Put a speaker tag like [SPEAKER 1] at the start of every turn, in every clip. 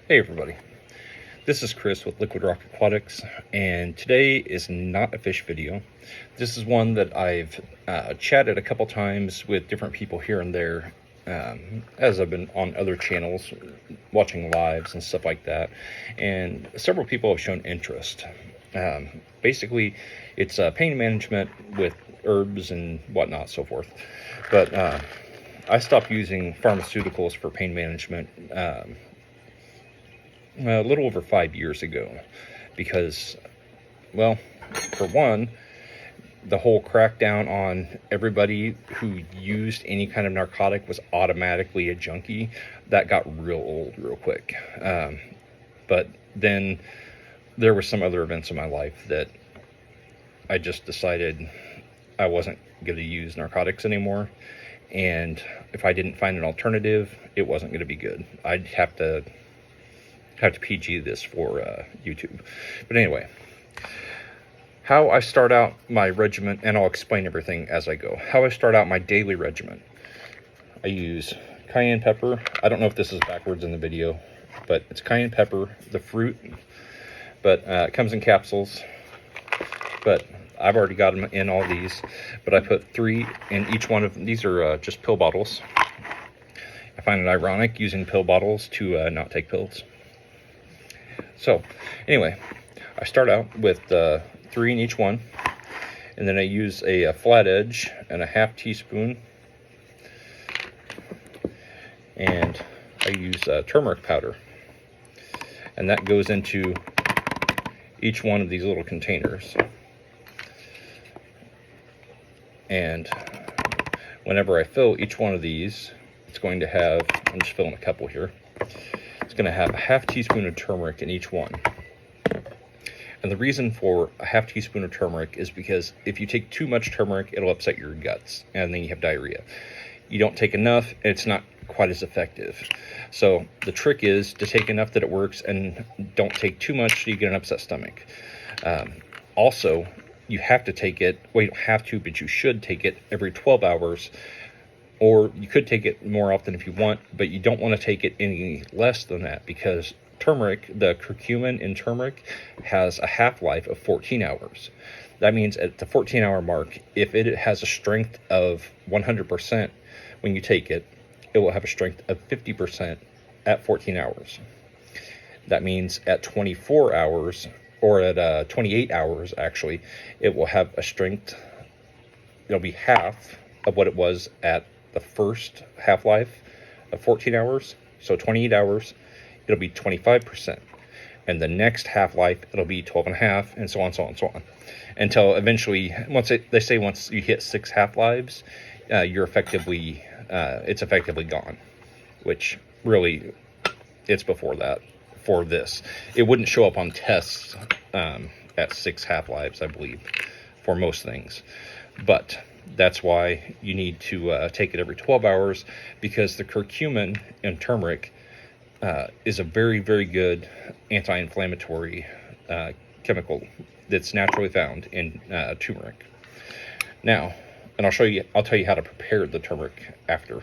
[SPEAKER 1] Hey everybody, this is Chris with Liquid Rock Aquatics, and today is not a fish video. This is one that I've chatted a couple times with different people here and there, as I've been on other channels, watching lives and stuff like that, and several people have shown interest. Basically, it's pain management with herbs and whatnot, so forth. But I stopped using pharmaceuticals for pain management a little over 5 years ago because, well, for one, the whole crackdown on everybody who used any kind of narcotic was automatically a junkie. That got real old real quick. But then there were some other events in my life that I just decided I wasn't going to use narcotics anymore. And if I didn't find an alternative, it wasn't going to be good. I'd have to PG this for YouTube. But anyway, how I start out my regimen, and I'll explain everything as I go. How I start out my daily regimen. I use cayenne pepper. I don't know if this is backwards in the video, but it's cayenne pepper, the fruit, but it comes in capsules. But I've already got them in all these, but I put 3 in each one of them. These are just pill bottles. I find it ironic using pill bottles to not take pills. So anyway, I start out with 3 in each one, and then I use a flat edge and a half teaspoon, and I use turmeric powder, and that goes into each one of these little containers. And whenever I fill each one of these, it's going to have, I'm just filling a couple here, it's going to have a half teaspoon of turmeric in each one. And the reason for a half teaspoon of turmeric is because if you take too much turmeric, it'll upset your guts, and then you have diarrhea. You don't take enough, it's not quite as effective. So the trick is to take enough that it works, and don't take too much so you get an upset stomach. Also, you have to take it, well, you don't have to, but you should take it every 12 hours. Or you could take it more often if you want, but you don't want to take it any less than that, because turmeric, the curcumin in turmeric, has a half-life of 14 hours. That means at the 14-hour mark, if it has a strength of 100% when you take it, it will have a strength of 50% at 14 hours. That means at 24 hours, or at 28 hours actually, it will have a strength, it'll be half of what it was at the first half-life of 14 hours. So 28 hours, it'll be 25%. And the next half-life, it'll be 12 and a half, and so on, so on, so on. Until eventually, they say once you hit 6 half-lives, you're effectively, it's effectively gone. Which, really, it's before that, for this. It wouldn't show up on tests at 6 half-lives, I believe, for most things. But that's why you need to take it every 12 hours, because the curcumin in turmeric is a very, very good anti-inflammatory chemical that's naturally found in turmeric. Now, and I'll tell you how to prepare the turmeric after.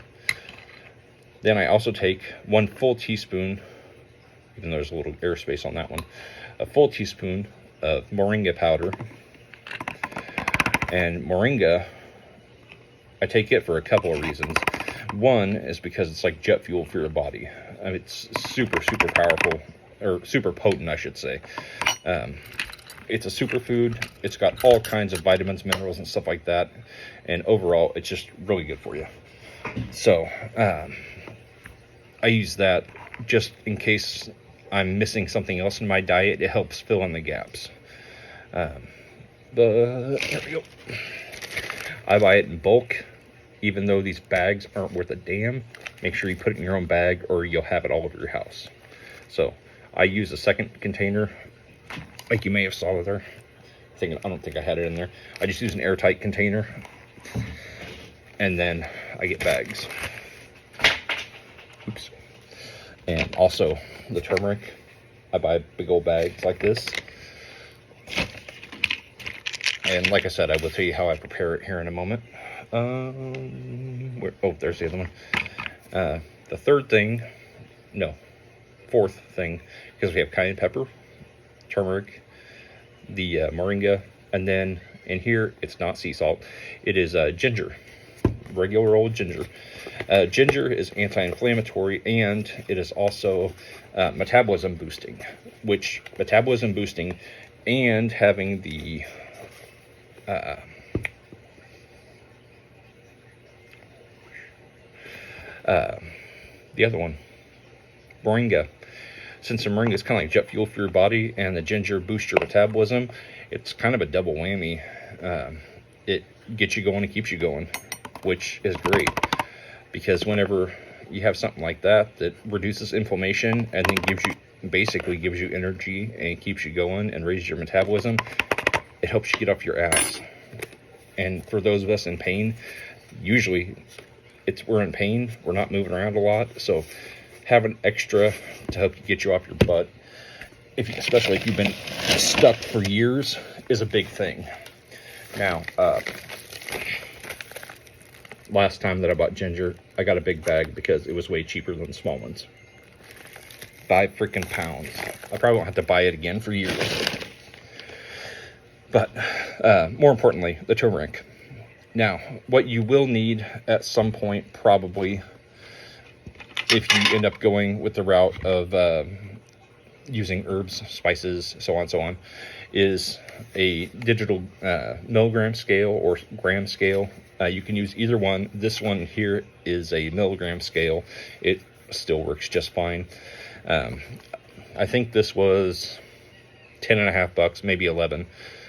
[SPEAKER 1] Then I also take 1 full teaspoon, even though there's a little airspace on that one, a full teaspoon of moringa powder. And moringa, I take it for a couple of reasons. One is because it's like jet fuel for your body. I mean, it's super, super powerful, or super potent, I should say. It's a superfood. It's got all kinds of vitamins, minerals, and stuff like that. And overall, it's just really good for you. So, I use that just in case I'm missing something else in my diet. It helps fill in the gaps. But there we go. I buy it in bulk, even though these bags aren't worth a damn. Make sure you put it in your own bag, or you'll have it all over your house. So I use a second container, like you may have saw there. I don't think I had it in there. I just use an airtight container, and then I get bags. Oops. And also the turmeric, I buy big old bags like this. And like I said, I will tell you how I prepare it here in a moment. Oh, there's the other one. The third thing, no, fourth thing, because we have cayenne pepper, turmeric, the moringa, and then in here it's not sea salt, it is ginger, regular old ginger. Ginger is anti-inflammatory, and it is also metabolism boosting, which metabolism boosting and having the other one, moringa. Since the moringa is kind of like jet fuel for your body, and the ginger boosts your metabolism, it's kind of a double whammy. It gets you going and keeps you going, which is great, because whenever you have something like that that reduces inflammation and then basically gives you energy and keeps you going and raises your metabolism, it helps you get off your ass. And for those of us in pain, usually we're in pain, we're not moving around a lot, so having extra to help you get you off your butt, especially if you've been stuck for years, is a big thing. Now, last time that I bought ginger, I got a big bag because it was way cheaper than the small ones. 5 freaking pounds. I probably won't have to buy it again for years. But more importantly, the turmeric. Now, what you will need at some point, probably, if you end up going with the route of using herbs, spices, so on and so on, is a digital milligram scale or gram scale. You can use either one. This one here is a milligram scale. It still works just fine. I think this was $10.50, maybe 11,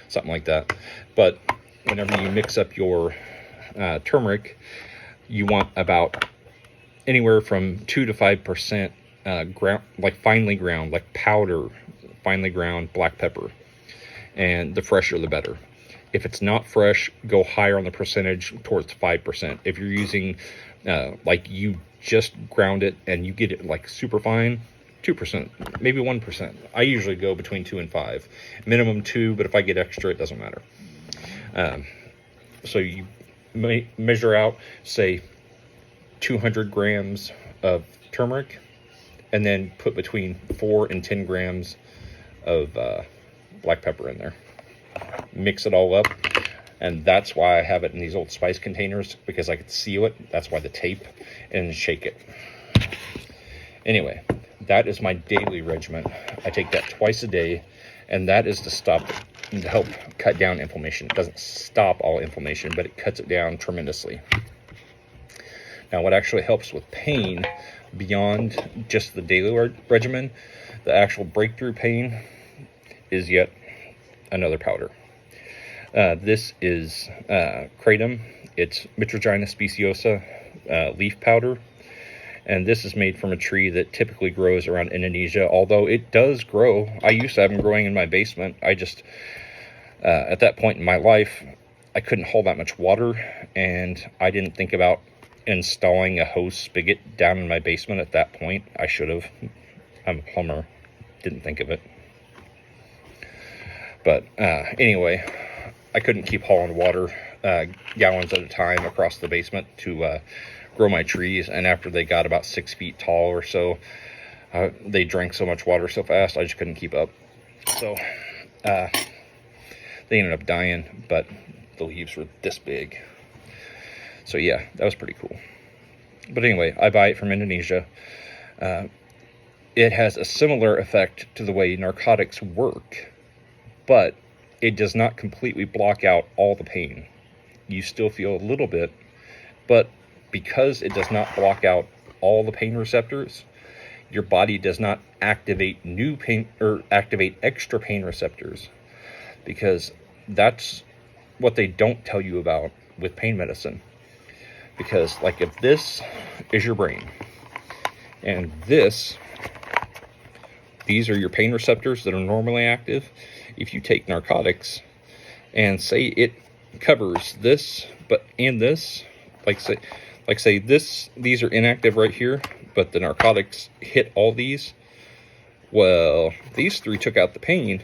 [SPEAKER 1] something like that. But whenever you mix up your turmeric, you want about anywhere from 2 to 5% ground, like finely ground, like powder, finely ground black pepper. And the fresher, the better. If it's not fresh, go higher on the percentage towards 5%. If you're using, like you just ground it and you get it like super fine, 2%, maybe 1%. I usually go between 2 and 5. Minimum 2, but if I get extra, it doesn't matter. So you measure out, say, 200 grams of turmeric, and then put between 4 and 10 grams of black pepper in there. Mix it all up, and that's why I have it in these old spice containers, because I could seal it. That's why the tape, and shake it. Anyway, that is my daily regimen. I take that twice a day, and that is to help cut down inflammation. It doesn't stop all inflammation, but it cuts it down tremendously. Now, what actually helps with pain beyond just the daily regimen, the actual breakthrough pain, is yet another powder. This is kratom. It's Mitragyna speciosa leaf powder. And this is made from a tree that typically grows around Indonesia, although it does grow. I used to have them growing in my basement. I just, at that point in my life, I couldn't hold that much water, and I didn't think about installing a hose spigot down in my basement at that point. I should have. I'm a plumber. Didn't think of it. But anyway, I couldn't keep hauling water gallons at a time across the basement to grow my trees, and after they got about 6 feet tall or so, they drank so much water so fast I just couldn't keep up. So they ended up dying, but the leaves were this big. So yeah, that was pretty cool. But anyway, I buy it from Indonesia. It has a similar effect to the way narcotics work, but it does not completely block out all the pain. You still feel a little bit, but because it does not block out all the pain receptors, your body does not activate new pain or activate extra pain receptors, because that's what they don't tell you about with pain medicine. Because like if this is your brain and these are your pain receptors that are normally active, if you take narcotics and say it covers this and this, like say these are inactive right here, but the narcotics hit all these, well, these 3 took out the pain,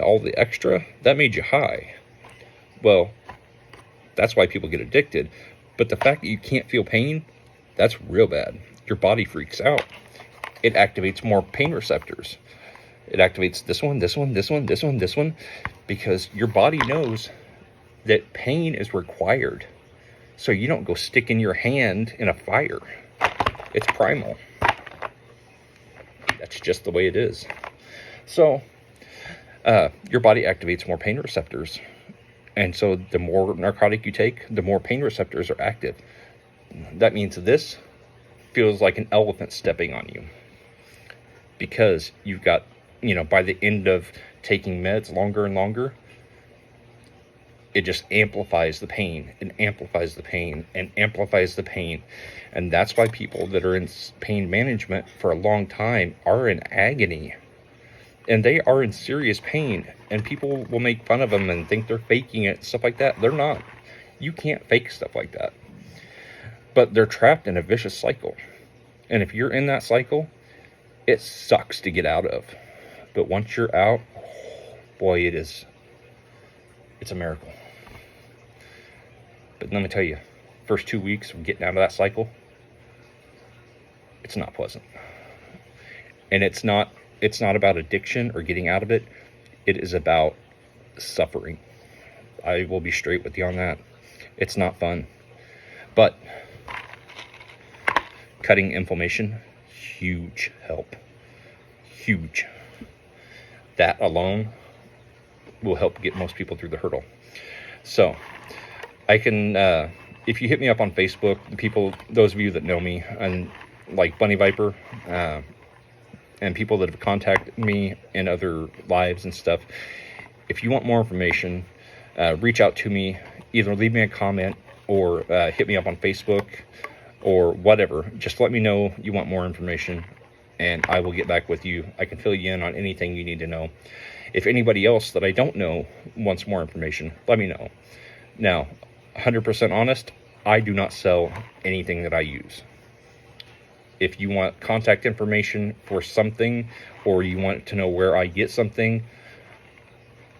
[SPEAKER 1] all the extra that made you high. Well, that's why people get addicted. But the fact that you can't feel pain, that's real bad. Your body freaks out. it activates more pain receptors. It activates this one, this one, this one, this one, this one, because your body knows that pain is required. So you don't go sticking your hand in a fire. It's primal. That's just the way it is. So your body activates more pain receptors. And so the more narcotic you take, the more pain receptors are active. That means this feels like an elephant stepping on you. Because you've got, by the end of taking meds longer and longer, it just amplifies the pain and amplifies the pain and amplifies the pain. And that's why people that are in pain management for a long time are in agony. And they are in serious pain. And people will make fun of them and think they're faking it, stuff like that. They're not. You can't fake stuff like that. But they're trapped in a vicious cycle. And if you're in that cycle, it sucks to get out of. But once you're out, boy, it's a miracle. But let me tell you, first 2 weeks of getting out of that cycle, it's not pleasant. And it's not about addiction or getting out of it. It is about suffering. I will be straight with you on that. It's not fun. But cutting inflammation, huge help. Huge. That alone will help get most people through the hurdle. So I can, if you hit me up on Facebook, those of you that know me, and like Bunny Viper, and people that have contacted me in other lives and stuff, if you want more information, reach out to me. Either leave me a comment or hit me up on Facebook or whatever. Just let me know you want more information, and I will get back with you. I can fill you in on anything you need to know. If anybody else that I don't know wants more information, let me know. Now, 100% honest, I do not sell anything that I use. If you want contact information for something, or you want to know where I get something,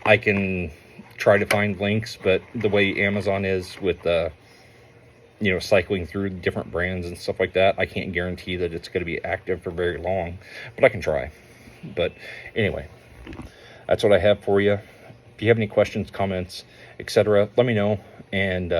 [SPEAKER 1] I can try to find links, but the way Amazon is with, cycling through different brands and stuff like that, I can't guarantee that it's going to be active for very long, but I can try. But anyway, that's what I have for you. If you have any questions, comments, etc., let me know, and